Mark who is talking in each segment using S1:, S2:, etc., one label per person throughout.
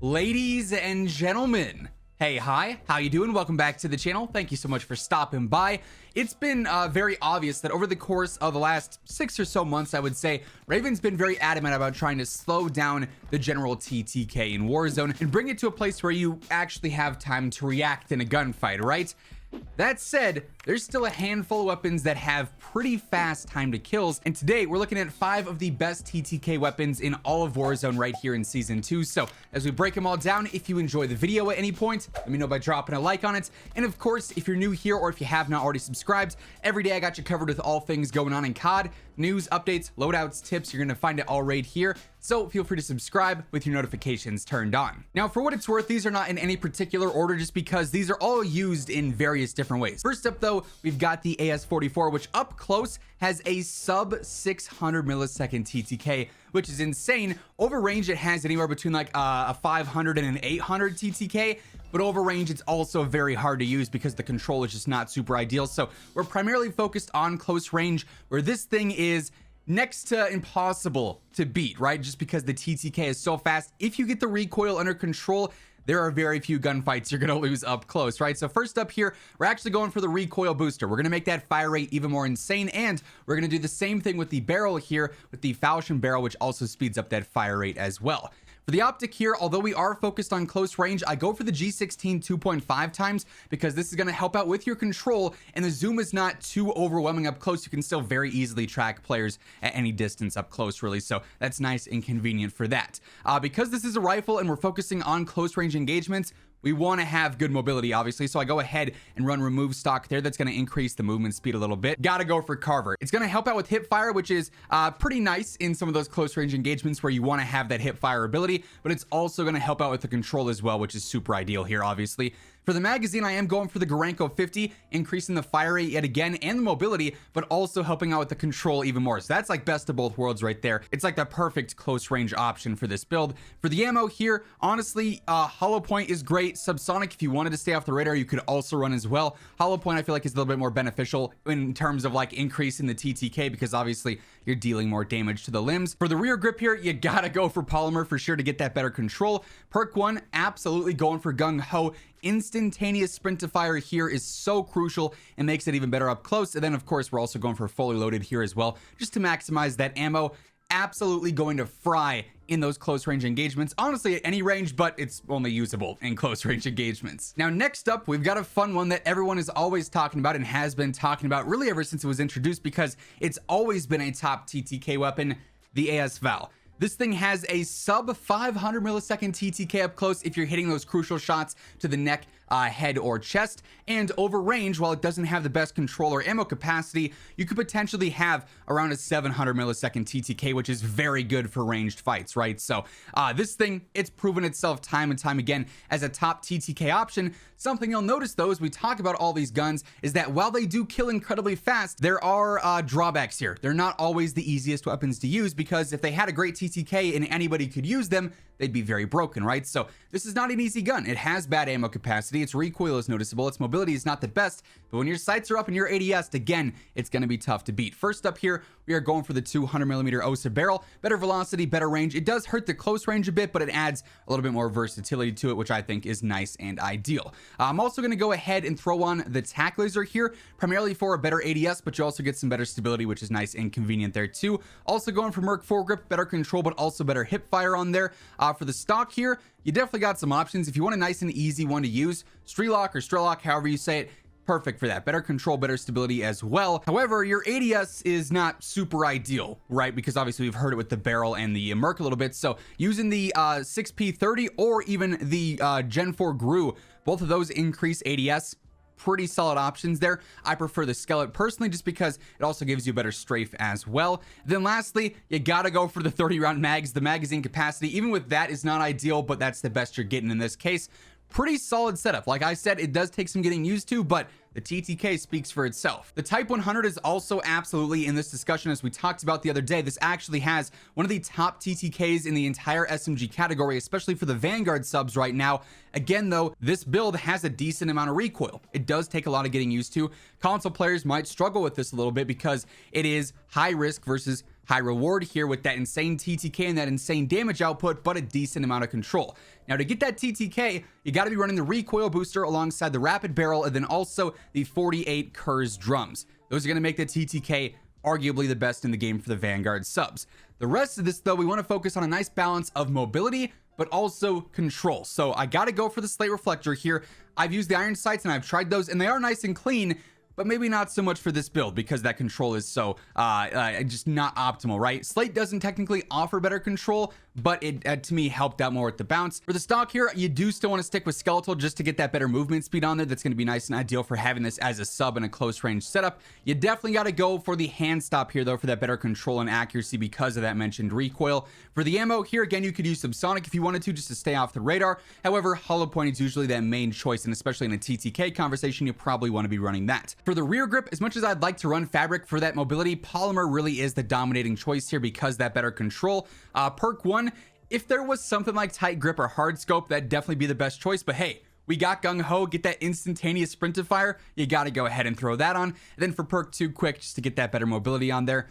S1: Ladies and gentlemen, hey, hi, how you doing? Welcome back to the channel. Thank you so much for stopping by. It's been very obvious that over the course of the last 6 or so months, I would say, Raven's been very adamant about trying to slow down the general TTK in Warzone and bring it to a place where you actually have time to react in a gunfight, right? That said, there's still a handful of weapons that have pretty fast time to kills, and today we're looking at 5 of the best TTK weapons in all of Warzone right here in Season 2. So as we break them all down, if you enjoy the video at any point, let me know by dropping a like on it. And of course, if you're new here or if you have not already subscribed, every day I got you covered with all things going on in COD, news, updates, loadouts, tips. You're gonna find it all right here. So feel free to subscribe with your notifications turned on. Now, for what it's worth, these are not in any particular order just because these are all used in various different ways. First up though, we've got the AS44, which up close has a sub 600 millisecond TTK, which is insane. Over range, it has anywhere between like a 500 and an 800 TTK, but over range, it's also very hard to use because the control is just not super ideal. So we're primarily focused on close range, where this thing is next to impossible to beat, right? Just because the TTK is so fast. If you get the recoil under control, there are very few gunfights you're gonna lose up close, right? So first up here, we're actually going for the recoil booster. We're gonna make that fire rate even more insane, and we're gonna do the same thing with the barrel here, with the falchion barrel, which also speeds up that fire rate as well. For the optic here, although we are focused on close range, I go for the G16 2.5 times because this is going to help out with your control, and the zoom is not too overwhelming up close. You can still very easily track players at any distance up close, really, so that's nice and convenient for that. Because this is a rifle and we're focusing on close range engagements, we want to have good mobility, obviously, so I go ahead and run remove stock there. That's going to increase the movement speed a little bit. Gotta go for Carver. It's going to help out with hip fire, which is pretty nice in some of those close range engagements where you want to have that hip fire ability, but it's also going to help out with the control as well, which is super ideal here, obviously. For the magazine, I am going for the Garanko 50, increasing the fire rate yet again and the mobility, but also helping out with the control even more. So that's like best of both worlds right there. It's like the perfect close range option for this build. For the ammo here, honestly, hollow point is great. Subsonic, if you wanted to stay off the radar, you could also run as well. Hollow point, I feel like, is a little bit more beneficial in terms of like increasing the TTK because obviously you're dealing more damage to the limbs. For the rear grip here, you gotta go for polymer for sure to get that better control. Perk 1, absolutely going for gung ho. Instantaneous sprint to fire here is so crucial and makes it even better up close. And then of course we're also going for fully loaded here as well, just to maximize that ammo. Absolutely going to fry in those close range engagements, honestly at any range, but it's only usable in close range engagements. Now next up, we've got a fun one that everyone is always talking about and has been talking about really ever since it was introduced, because it's always been a top TTK weapon, the VAL. This thing has a sub 500 millisecond TTK up close if you're hitting those crucial shots to the neck, head, or chest. And over range, while it doesn't have the best control or ammo capacity, you could potentially have around a 700 millisecond TTK, which is very good for ranged fights, right? So this thing, it's proven itself time and time again as a top TTK option. Something you'll notice though, as we talk about all these guns, is that while they do kill incredibly fast, there are drawbacks here. They're not always the easiest weapons to use, because if they had a great TTK and anybody could use them, they'd be very broken, right? So this is not an easy gun. It has bad ammo capacity. Its recoil is noticeable. Its mobility is not the best, but when your sights are up and your ADS, again, it's going to be tough to beat. First up here, we are going for the 200 millimeter OSA barrel. Better velocity, better range. It does hurt the close range a bit, but it adds a little bit more versatility to it, which I think is nice and ideal. I'm also going to go ahead and throw on the tack laser here, primarily for a better ADS, but you also get some better stability, which is nice and convenient there too. Also going for Merc foregrip, better control, but also better hip fire on there. For the stock here, you definitely got some options. If you want a nice and easy one to use, Strelock or Strelock, however you say it, perfect for that. Better control, better stability as well. However, your ADS is not super ideal, right? Because obviously we've heard it with the barrel and the Merc a little bit. So using the 6P30 or even the Gen 4 GRU, both of those increase ADS. Pretty solid options there. I prefer the Skeleton personally, just because it also gives you better strafe as well. Then lastly, you gotta go for the 30 round mags. The magazine capacity, even with that, is not ideal, but that's the best you're getting in this case. Pretty solid setup. Like I said, it does take some getting used to, but the TTK speaks for itself. The Type 100 is also absolutely in this discussion. As we talked about the other day, this actually has one of the top TTKs in the entire SMG category, especially for the Vanguard subs right now. Again though, this build has a decent amount of recoil. It does take a lot of getting used to. Console players might struggle with this a little bit because it is high risk versus high reward here with that insane TTK and that insane damage output, but a decent amount of control. Now, to get that TTK, you got to be running the recoil booster alongside the rapid barrel and then also the 48 Kurz drums. Those are going to make the TTK arguably the best in the game for the Vanguard subs. The rest of this, though, we want to focus on a nice balance of mobility, but also control. So I got to go for the slate reflector here. I've used the iron sights and I've tried those and they are nice and clean, but maybe not so much for this build because that control is so just not optimal, right? Slate doesn't technically offer better control, but it to me helped out more with the bounce. For the stock here, you do still want to stick with skeletal just to get that better movement speed on there. That's going to be nice and ideal for having this as a sub in a close range setup. You definitely got to go for the hand stop here though for that better control and accuracy because of that mentioned recoil. For the ammo here, again, you could use subsonic if you wanted to just to stay off the radar. However, hollow point is usually that main choice, and especially in a TTK conversation, you probably want to be running that. For the rear grip, as much as I'd like to run fabric for that mobility, polymer really is the dominating choice here because that better control. Perk 1, if there was something like tight grip or hard scope, that'd definitely be the best choice, but hey, we got gung ho, get that instantaneous sprint to fire, you got to go ahead and throw that on. And then for perk 2 quick, just to get that better mobility on there.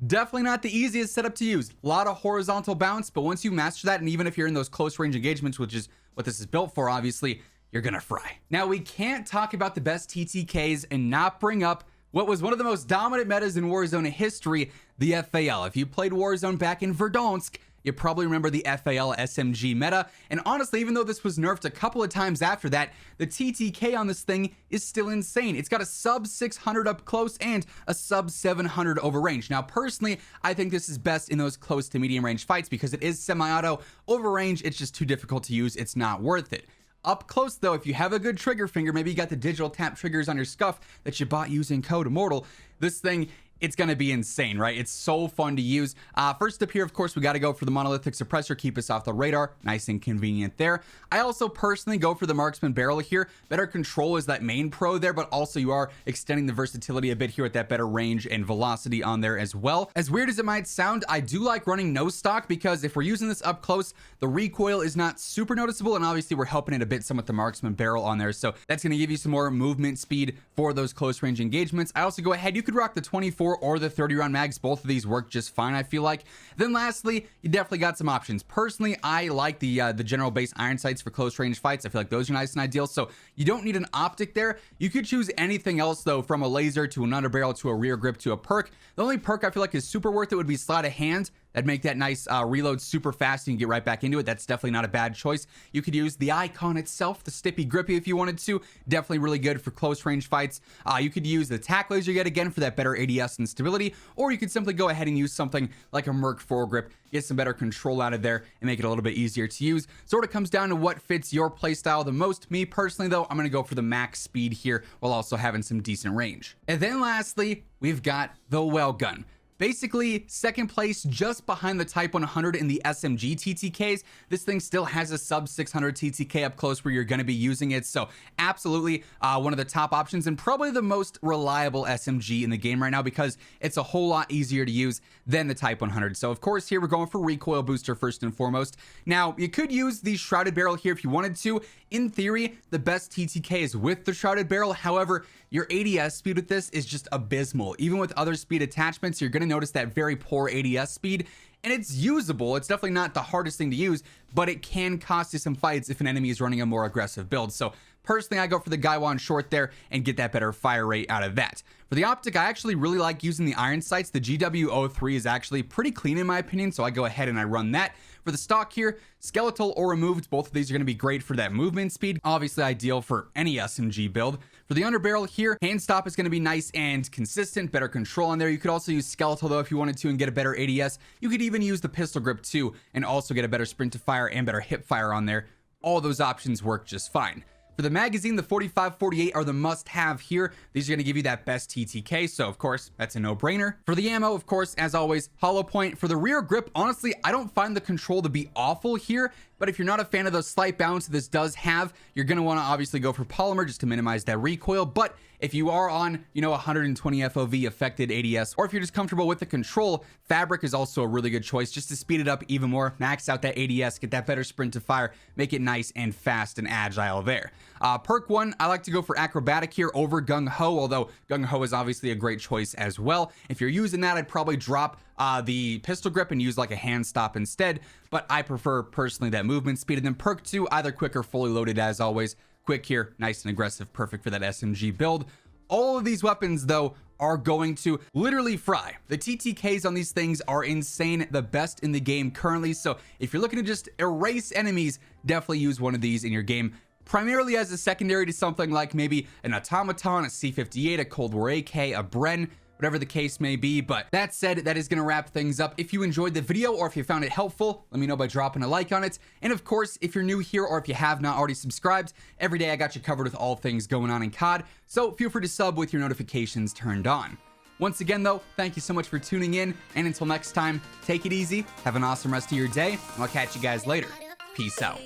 S1: Definitely not the easiest setup to use. A lot of horizontal bounce, but once you master that, and even if you're in those close range engagements, which is what this is built for, obviously, you're gonna fry. Now, we can't talk about the best TTKs and not bring up what was one of the most dominant metas in Warzone history, the FAL. If you played Warzone back in Verdansk, you probably remember the FAL SMG meta, and honestly, even though this was nerfed a couple of times after that, the TTK on this thing is still insane. It's got a sub 600 up close and a sub 700 over range. Now, personally, I think this is best in those close to medium range fights because it is semi-auto. Over range, it's just too difficult to use. It's not worth it. Up close, though, if you have a good trigger finger, maybe you got the digital tap triggers on your scuff that you bought using code WhosImmortal, this thing, it's going to be insane, right? It's so fun to use. First up here, of course, we got to go for the monolithic suppressor, keep us off the radar. Nice and convenient there. I also personally go for the marksman barrel here. Better control is that main pro there, but also you are extending the versatility a bit here with that better range and velocity on there as well. As weird as it might sound, I do like running no stock because if we're using this up close, the recoil is not super noticeable, and obviously we're helping it a bit some with the marksman barrel on there, so that's going to give you some more movement speed for those close range engagements. I also go ahead, you could rock the 24 or the 30 round mags. Both of these work just fine, I feel like. Then lastly, you definitely got some options. Personally, I like the general base iron sights for close range fights. I feel like those are nice and ideal, so you don't need an optic there. You could choose anything else though, from a laser to an underbarrel to a rear grip to a perk. The only perk I feel like is super worth it would be sleight of hand. That'd make that nice reload super fast and you can get right back into it. That's definitely not a bad choice. You could use the icon itself, the Stippy Grippy, if you wanted to. Definitely really good for close range fights. You could use the tack laser yet again for that better ADS and stability, or you could simply go ahead and use something like a Merc foregrip, get some better control out of there and make it a little bit easier to use. Sort of comes down to what fits your playstyle the most. Me personally though, I'm gonna go for the max speed here while also having some decent range. And then lastly, we've got the Welgun. Basically, second place just behind the Type 100 in the SMG TTKs. This thing still has a sub 600 TTK up close where you're going to be using it. So absolutely one of the top options and probably the most reliable SMG in the game right now because it's a whole lot easier to use than the Type 100. So of course, here we're going for recoil booster first and foremost. Now, you could use the shrouded barrel here if you wanted to. In theory, the best TTK is with the shrouded barrel. However, your ADS speed with this is just abysmal. Even with other speed attachments, you're going to notice that very poor ADS speed, and it's usable. It's definitely not the hardest thing to use, but it can cost you some fights if an enemy is running a more aggressive build. So personally, I go for the Gaiwan short there and get that better fire rate out of that. For the optic, I actually really like using the iron sights. The GW03 is actually pretty clean in my opinion, so I go ahead and I run that. For the stock here, skeletal or removed, both of these are going to be great for that movement speed. Obviously ideal for any SMG build. For the underbarrel here, hand stop is going to be nice and consistent, better control on there. You could also use skeletal though if you wanted to and get a better ADS. You could even use the pistol grip too and also get a better sprint to fire and better hip fire on there. All those options work just fine. For the magazine, the 45-48 are the must-have here. These are going to give you that best TTK, so of course, that's a no-brainer. For the ammo, of course, as always, hollow point. For the rear grip, honestly, I don't find the control to be awful here, but if you're not a fan of the slight bounce this does have, you're going to want to obviously go for polymer just to minimize that recoil. But if you are on, 120 FOV affected ADS, or if you're just comfortable with the control, fabric is also a really good choice just to speed it up even more, max out that ADS, get that better sprint to fire, make it nice and fast and agile there. Perk 1, I like to go for acrobatic here over gung ho, although gung ho is obviously a great choice as well. If you're using that, I'd probably drop the pistol grip and use like a hand stop instead, but I prefer personally that movement speed. And then perk 2, either quick or fully loaded as always. Quick here, nice and aggressive, perfect for that SMG build. All of these weapons though are going to literally fry. The TTKs on these things are insane, the best in the game currently. So if you're looking to just erase enemies, definitely use one of these in your game, primarily as a secondary to something like maybe an Automaton, a C58, a Cold War AK, a Bren, whatever the case may be. But that said, that is going to wrap things up. If you enjoyed the video or if you found it helpful, let me know by dropping a like on it. And of course, if you're new here or if you have not already subscribed, every day I got you covered with all things going on in COD. So feel free to sub with your notifications turned on. Once again though, thank you so much for tuning in. And until next time, take it easy, have an awesome rest of your day, and I'll catch you guys later. Peace out.